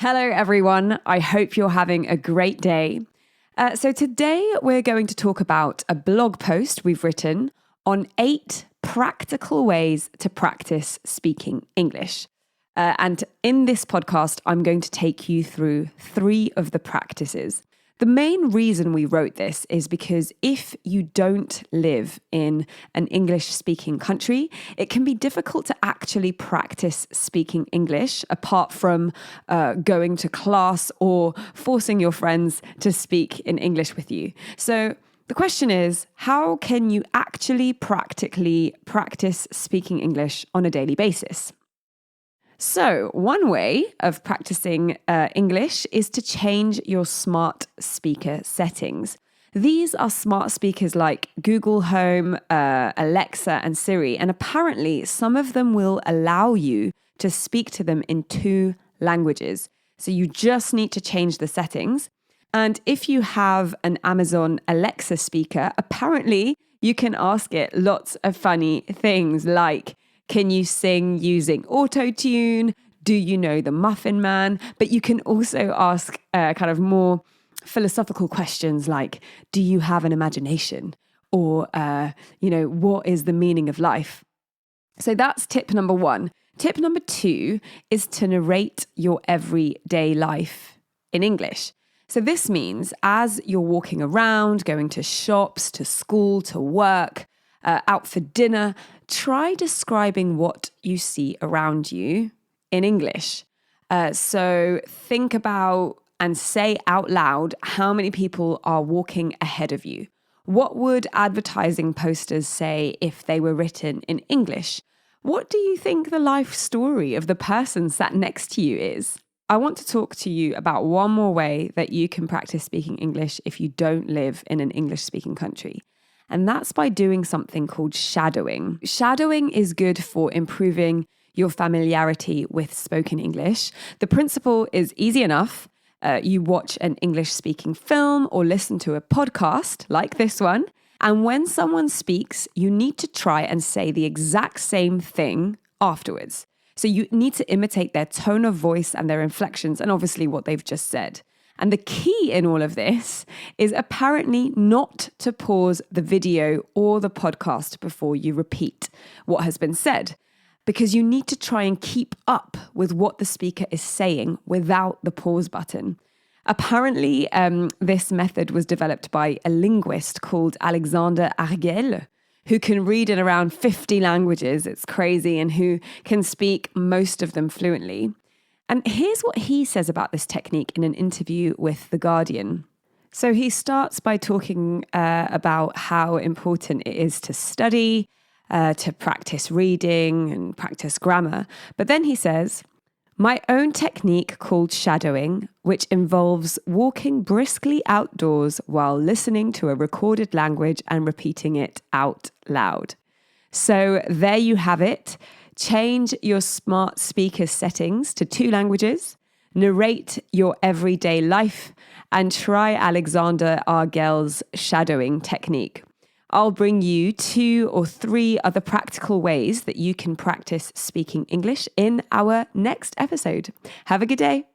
Hello, everyone. I hope you're having a great day. So today we're going to talk about a blog post we've written on 8 practical ways to practice speaking English. And in this podcast, I'm going to take you through 3 of the practices. The main reason we wrote this is because if you don't live in an English-speaking country, it can be difficult to actually practice speaking English apart from going to class or forcing your friends to speak in English with you. So the question is, how can you actually practically practice speaking English on a daily basis? So one way of practicing English is to change your smart speaker settings. These are smart speakers like Google Home, Alexa, and Siri, and apparently some of them will allow you to speak to them in 2 languages. So you just need to change the settings. And if you have an Amazon Alexa speaker, apparently you can ask it lots of funny things like, can you sing using auto-tune? Do you know the Muffin Man? But you can also ask kind of more philosophical questions like, do you have an imagination? Or, what is the meaning of life? So that's tip number 1. Tip number 2 is to narrate your everyday life in English. So this means as you're walking around, going to shops, to school, to work, out for dinner, try describing what you see around you in English. So think about and say out loud how many people are walking ahead of you. What would advertising posters say if they were written in English? What do you think the life story of the person sat next to you is? I want to talk to you about one more way that you can practice speaking English if you don't live in an English-speaking country. And that's by doing something called shadowing. Shadowing is good for improving your familiarity with spoken English. The principle is easy enough. You watch an English-speaking film or listen to a podcast like this one. And when someone speaks, you need to try and say the exact same thing afterwards. So you need to imitate their tone of voice and their inflections and obviously what they've just said. And the key in all of this is apparently not to pause the video or the podcast before you repeat what has been said, because you need to try and keep up with what the speaker is saying without the pause button. Apparently, this method was developed by a linguist called Alexander Argel, who can read in around 50 languages. It's crazy, and who can speak most of them fluently. And here's what he says about this technique in an interview with The Guardian. So he starts by talking about how important it is to study, to practice reading and practice grammar. But then he says, my own technique called shadowing, which involves walking briskly outdoors while listening to a recorded language and repeating it out loud. So there you have it. Change your smart speaker settings to 2 languages, narrate your everyday life, and try Alexander Argel's shadowing technique. I'll bring you 2 or 3 other practical ways that you can practice speaking English in our next episode. Have a good day.